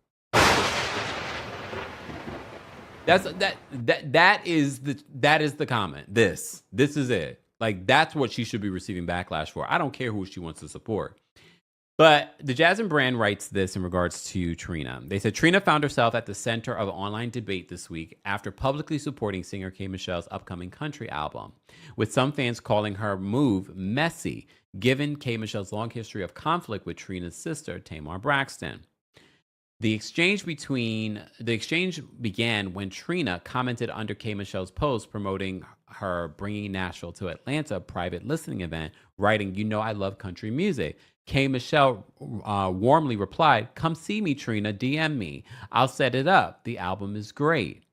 That is the comment. This is it. Like, that's what she should be receiving backlash for. I don't care who she wants to support. But the Jasmine brand writes this in regards to Trina. They said, Trina found herself at the center of an online debate this week after publicly supporting singer K. Michelle's upcoming country album, with some fans calling her move messy, given K. Michelle's long history of conflict with Trina's sister, Tamar Braxton. The exchange began when Trina commented under K. Michelle's post promoting her Bringing Nashville to Atlanta private listening event, writing, I love country music. K. Michelle warmly replied, come see me, Trina, DM me. I'll set it up. The album is great.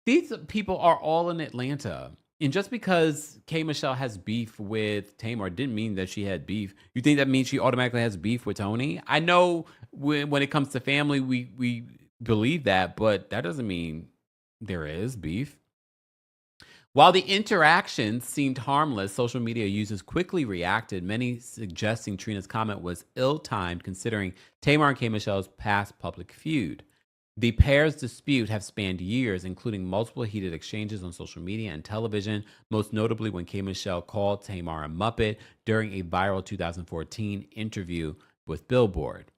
These people are all in Atlanta. And just because K. Michelle has beef with Tamar didn't mean that she had beef. You think that means she automatically has beef with Toni? I know when it comes to family, we believe that, but that doesn't mean there is beef. While the interaction seemed harmless, social media users quickly reacted, many suggesting Trina's comment was ill-timed considering Tamar and K. Michelle's past public feud. The pair's dispute have spanned years, including multiple heated exchanges on social media and television, most notably when K. Michelle called Tamar a Muppet during a viral 2014 interview with Billboard.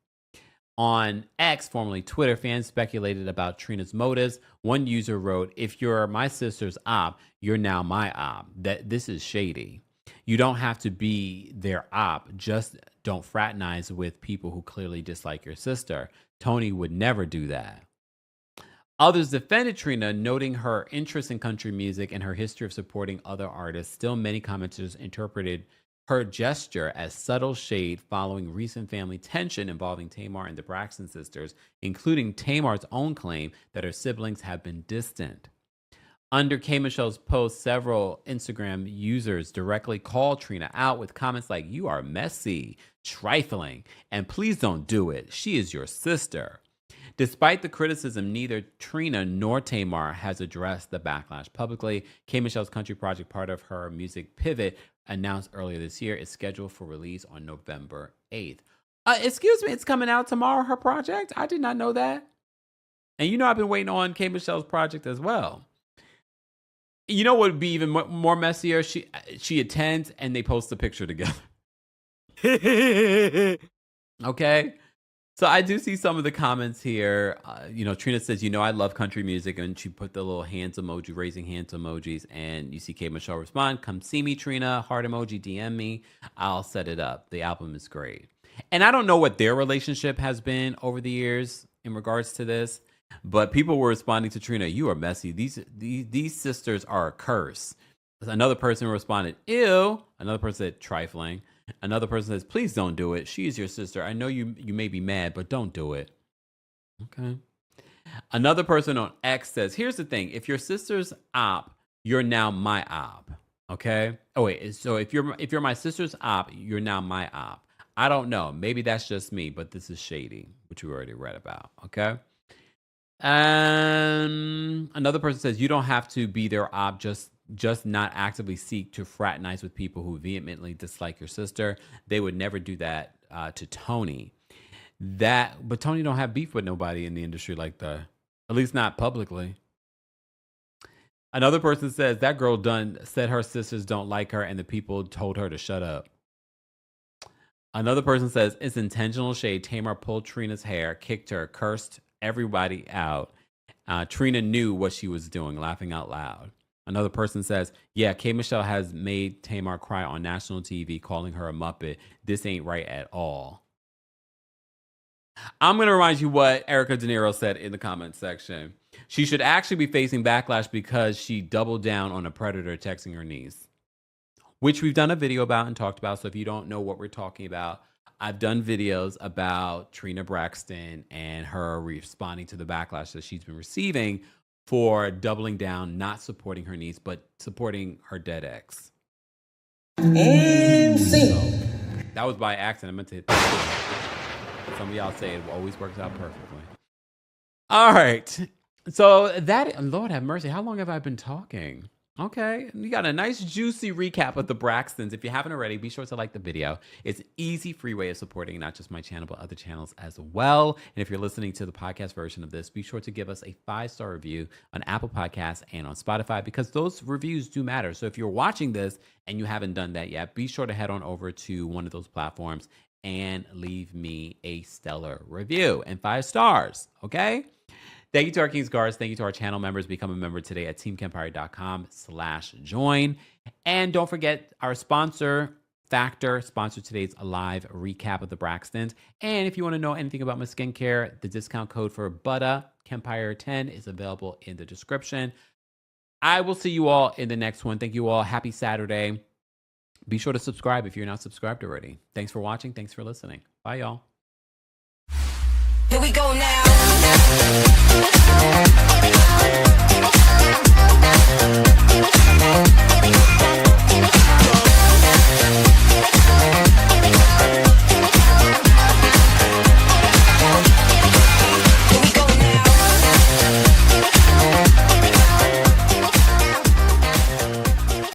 On X, formerly Twitter, fans speculated about Trina's motives. One user wrote, "If you're my sister's op, you're now my op. That this is shady. You don't have to be their op. Just don't fraternize with people who clearly dislike your sister. Toni would never do that." Others defended Trina, noting her interest in country music and her history of supporting other artists. Still, many commenters interpreted her gesture as subtle shade following recent family tension involving Tamar and the Braxton sisters, including Tamar's own claim that her siblings have been distant. Under K. Michelle's post, several Instagram users directly called Trina out with comments like, "You are messy, trifling, and please don't do it. She is your sister." Despite the criticism, neither Trina nor Tamar has addressed the backlash publicly. K. Michelle's country project, part of her music pivot, announced earlier this year, is scheduled for release on November 8th. Excuse me, it's coming out tomorrow, her project? I did not know that. And you know I've been waiting on K. Michelle's project as well. You know what would be even more messier? She attends and they post a picture together. Okay? So I do see some of the comments here. Trina says, I love country music. And she put the little hands emoji, raising hands emojis. And you see K. Michelle respond, "Come see me, Trina. Heart emoji, DM me. I'll set it up. The album is great." And I don't know what their relationship has been over the years in regards to this. But people were responding to Trina, "You are messy. These sisters are a curse." Another person responded, "Ew." Another person said, "Trifling." Another person says, "Please don't do it. She is your sister. I know you may be mad, but don't do it." Okay. Another person on X says, "Here's the thing. If your sister's op, you're now my op." Okay. Oh wait. So if you're my sister's op, you're now my op. I don't know. Maybe that's just me, but this is shady, which we already read about. Okay. Another person says, "You don't have to be their op, just not actively seek to fraternize with people who vehemently dislike your sister. They would never do that to Toni. But Toni don't have beef with nobody in the industry like that, at least not publicly." Another person says, "That girl done said her sisters don't like her and the people told her to shut up." Another person says, "It's intentional shade. Tamar pulled Trina's hair, kicked her, cursed everybody out. Trina knew what she was doing," laughing out loud. Another person says, "Yeah, K. Michelle has made Tamar cry on national TV, calling her a Muppet. This ain't right at all." I'm going to remind you what Erica De Niro said in the comments section. She should actually be facing backlash because she doubled down on a predator texting her niece, which we've done a video about and talked about. So if you don't know what we're talking about, I've done videos about Trina Braxton and her responding to the backlash that she's been receiving for doubling down, not supporting her niece, but supporting her dead ex. And that was by accident. I meant to hit that. Some of y'all say it always works out perfectly. All right. So Lord have mercy. How long have I been talking? Okay, you got a nice juicy recap of the Braxtons. If you haven't already, be sure to like the video. It's an easy, free way of supporting not just my channel, but other channels as well. And if you're listening to the podcast version of this, be sure to give us a 5-star review on Apple Podcasts and on Spotify, because those reviews do matter. So if you're watching this and you haven't done that yet, be sure to head on over to one of those platforms and leave me a stellar review and 5 stars, okay? Thank you to our Kings Guards. Thank you to our channel members. Become a member today at TheKempire.com/join. And don't forget our sponsor, Factor, sponsored today's live recap of the Braxtons. And if you want to know anything about my skincare, the discount code for Butter, Kempire10, is available in the description. I will see you all in the next one. Thank you all. Happy Saturday. Be sure to subscribe if you're not subscribed already. Thanks for watching. Thanks for listening. Bye, y'all. Here we go now.